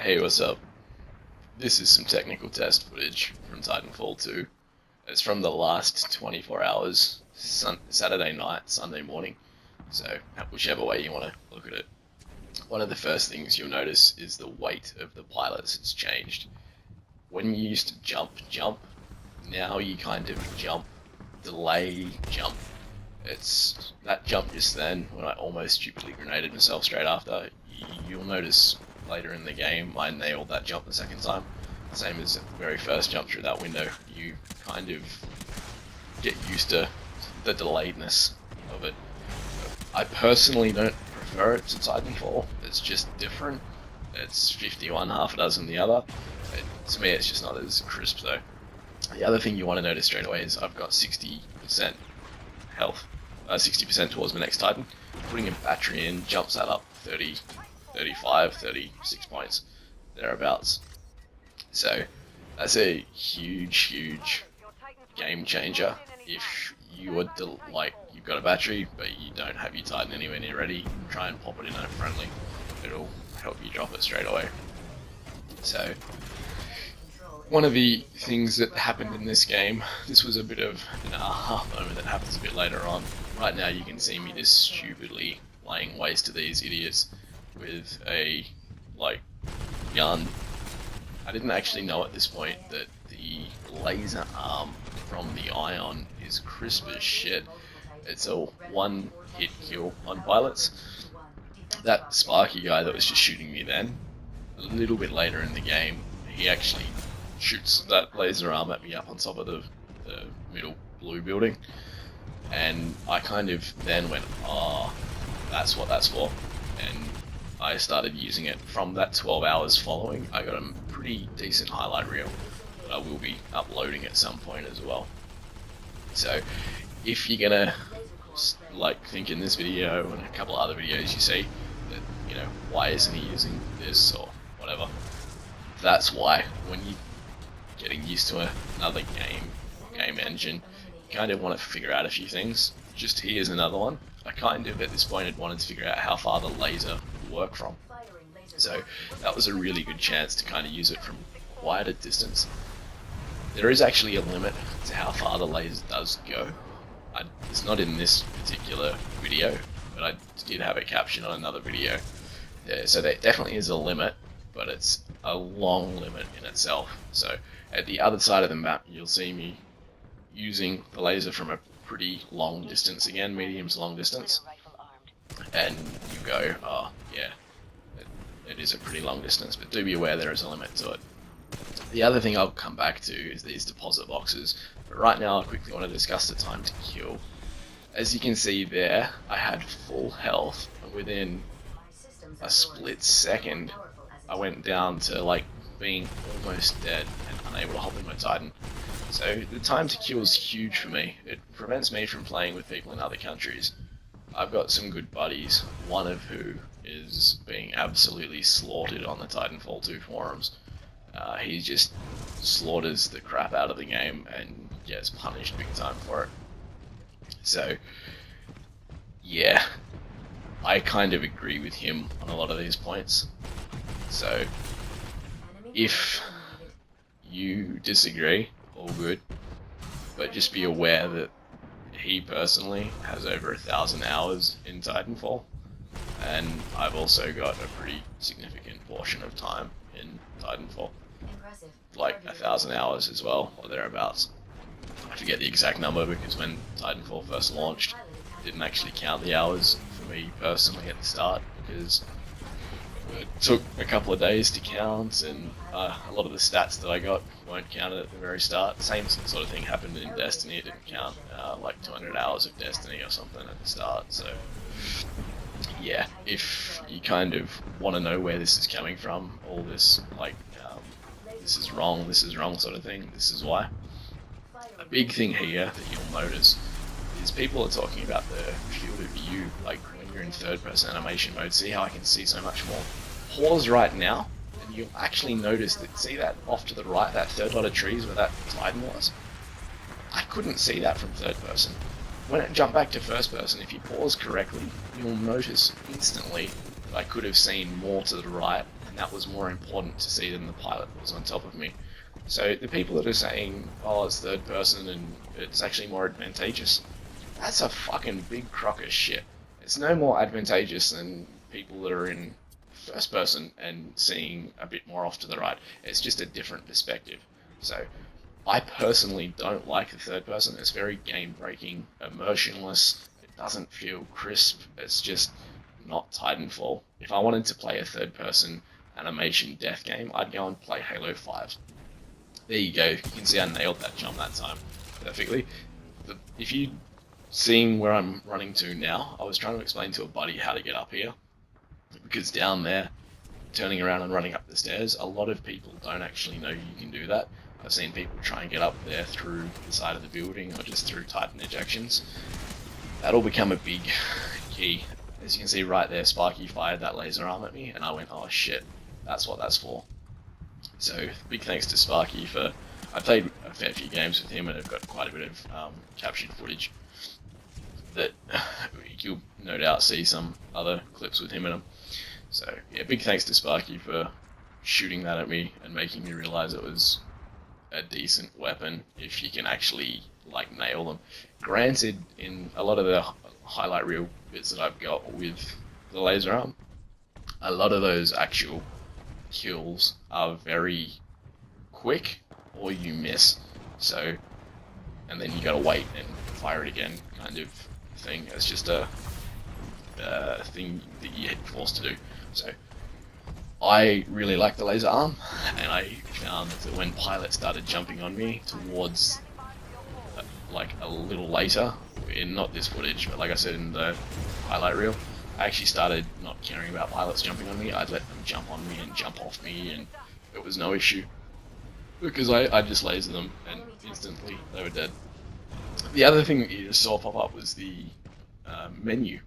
Hey, what's up? This is some technical test footage from Titanfall 2. It's from the last 24 hours, Saturday night, Sunday morning, so whichever way you want to look at it. One of the first things you'll notice is the weight of the pilots has changed. When you used to jump, now you kind of jump, delay, jump. It's that jump just then, when I almost stupidly grenaded myself straight after, you'll notice later in the game I nailed that jump the second time. Same as at the very first jump through that window, you kind of get used to the delayedness of it. I personally don't prefer it to Titanfall, it's just different. It's 51, half a dozen the other. To me it's just not as crisp though. The other thing you want to notice straight away is I've got 60% health, 60% towards my next Titan. Putting a battery in jumps that up 30, 35, 36 points, thereabouts. So that's a huge game changer. If you are you've got a battery but you don't have your Titan anywhere near ready, try and pop it in a friendly. It'll help you drop it straight away. So one of the things that happened in this game, this was a bit of an aha moment that happens a bit later on. Right now you can see me just stupidly laying waste to these idiots with a gun. I didn't actually know at this point that the laser arm from the Ion is crisp as shit. It's a one hit kill on pilots. That Sparky guy that was just shooting me then, a little bit later in the game, he actually shoots that laser arm at me up on top of the middle blue building, and I kind of then went, oh, that's what that's for, and I started using it. From that 12 hours following, I got a pretty decent highlight reel that I will be uploading at some point as well. So if you're gonna think in this video and a couple of other videos you see that, you know, why isn't he using this or whatever, that's why. When you're getting used to another game engine, you kind of want to figure out a few things. Just here's another one. I kind of at this point had wanted to figure out how far the laser would work from, so that was a really good chance to kind of use it from quite a distance. There is actually a limit to how far the laser does go. It's not in this particular video, but I did have it captioned on another video. So there definitely is a limit, but it's a long limit in itself. So at the other side of the map, you'll see me using the laser from a pretty long distance again, medium to long distance. And you go, oh yeah, it is a pretty long distance, but do be aware there is a limit to it. The other thing I'll come back to is these deposit boxes, but right now I quickly want to discuss the time to kill. As you can see there, I had full health, and within a split second I went down to being almost dead and unable to hop in my Titan. So the time to kill is huge for me. It prevents me from playing with people in other countries. I've got some good buddies, one of who is being absolutely slaughtered on the Titanfall 2 forums. He just slaughters the crap out of the game and gets punished big time for it. So yeah, I kind of agree with him on a lot of these points. So if you disagree, all good, but just be aware that he personally has over 1,000 hours in Titanfall, and I've also got a pretty significant portion of time in Titanfall, like 1,000 hours as well, or thereabouts. I forget the exact number because when Titanfall first launched, it didn't actually count the hours for me personally at the start, because it took a couple of days to count, and a lot of the stats that I got weren't counted at the very start. Same sort of thing happened in Destiny. It didn't count like 200 hours of Destiny or something at the start. So yeah, if you kind of want to know where this is coming from, all this this is wrong sort of thing, this is why. A big thing here that you'll notice is people are talking about the field of view, like when you're in third person animation mode. See how I can see so much more? Pause right now and you'll actually notice that, see that off to the right, that third lot of trees where that Titan was? I couldn't see that from third person. When it jumped back to first person, if you pause correctly, you'll notice instantly that I could have seen more to the right and that was more important to see than the pilot was on top of me. So the people that are saying, oh, it's third person and it's actually more advantageous, that's a fucking big crock of shit. It's no more advantageous than people that are in first person and seeing a bit more off to the right. It's just a different perspective. So I personally don't like the third person. It's very game breaking, emotionless. It doesn't feel crisp. It's just not Titanfall. If I wanted to play a third person animation death game, I'd go and play Halo 5. There you go. You can see I nailed that jump that time perfectly. If you seeing where I'm running to now, I was trying to explain to a buddy how to get up here, because down there, turning around and running up the stairs, a lot of people don't actually know you can do that. I've seen people try and get up there through the side of the building or just through Titan ejections. That'll become a big key. As you can see right there, Sparky fired that laser arm at me and I went, oh shit, that's what that's for. So big thanks to Sparky for, I played a fair few games with him and I've got quite a bit of captured footage that you'll no doubt see some other clips with him in them. So yeah, big thanks to Sparky for shooting that at me and making me realise it was a decent weapon if you can actually like nail them. Granted, in a lot of the highlight reel bits that I've got with the laser arm, a lot of those actual kills are very quick or you miss. So, and then you gotta wait and fire it again kind of thing. It's just a thing that you get forced to do. So I really like the laser arm, and I found that when pilots started jumping on me towards like a little later, in not this footage, but like I said in the highlight reel, I actually started not caring about pilots jumping on me. I'd let them jump on me and jump off me, and it was no issue, because I just lasered them and instantly they were dead. The other thing that you just saw pop up was the menu,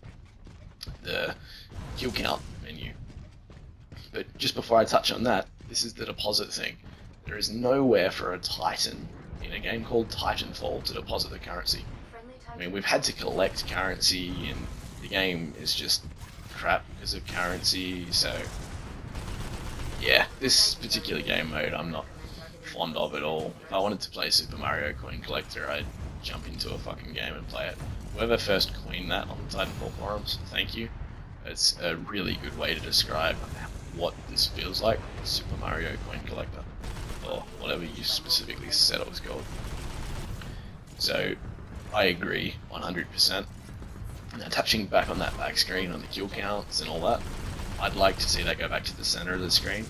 the kill count menu. But just before I touch on that, this is the deposit thing. There is nowhere for a Titan in a game called Titanfall to deposit the currency. I mean, we've had to collect currency and the game is just crap because of currency, so yeah, this particular game mode I'm not fond of at all. If I wanted to play Super Mario Coin Collector, I'd jump into a fucking game and play it. Whoever first coined that on the Titanfall forums, thank you. It's a really good way to describe what this feels like, Super Mario Coin Collector, or whatever you specifically said it was called. So, I agree 100%. Now, touching back on that back screen on the kill counts and all that, I'd like to see that go back to the center of the screen.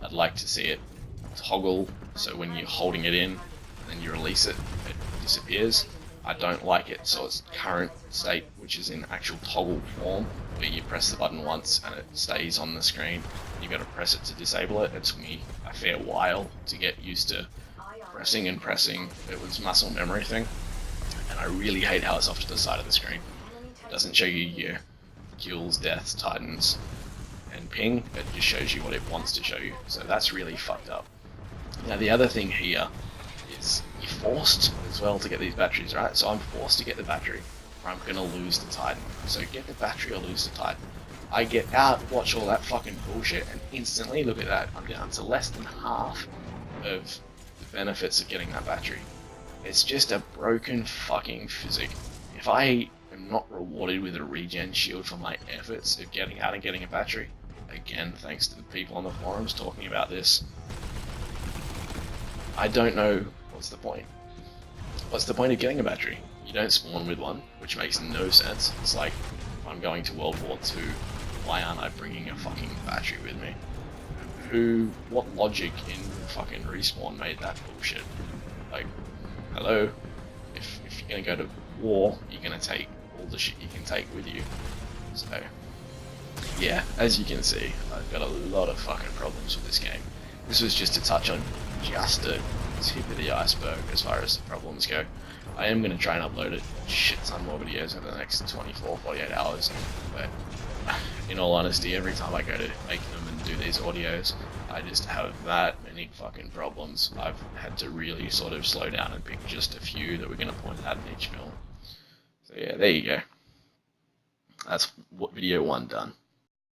I'd like to see it toggle, so when you're holding it in and then you release it, it disappears. I don't like it so it's current state, which is in actual toggle form, where you press the button once and it stays on the screen. You've got to press it to disable it. It took me a fair while to get used to pressing and pressing. It was muscle memory thing, and I really hate how it's off to the side of the screen. It doesn't show you your kills, deaths, titans, and ping. It just shows you what it wants to show you. So that's really fucked up. Now the other thing here is you're forced as well to get these batteries, right? So I'm forced to get the battery, or I'm gonna lose the Titan. So get the battery or lose the Titan. I get out, watch all that fucking bullshit, and instantly, look at that, I'm down to less than half of the benefits of getting that battery. It's just a broken fucking physic. If I am not rewarded with a regen shield for my efforts of getting out and getting a battery, again, thanks to the people on the forums talking about this, I don't know what's the point. What's the point of getting a battery? You don't spawn with one, which makes no sense. It's like, if I'm going to World War II, why aren't I bringing a fucking battery with me? What logic in fucking Respawn made that bullshit? Like, hello? If you're gonna go to war, you're gonna take all the shit you can take with you. So, yeah, as you can see, I've got a lot of fucking problems with this game. This was just to touch on just a tip of the iceberg as far as the problems go. I am going to try and upload a shit ton more videos over the next 24, 48 hours, but in all honesty, every time I go to make them and do these audios, I just have that many fucking problems. I've had to really sort of slow down and pick just a few that we're going to point out in each film. So yeah, there you go. That's video 1 done.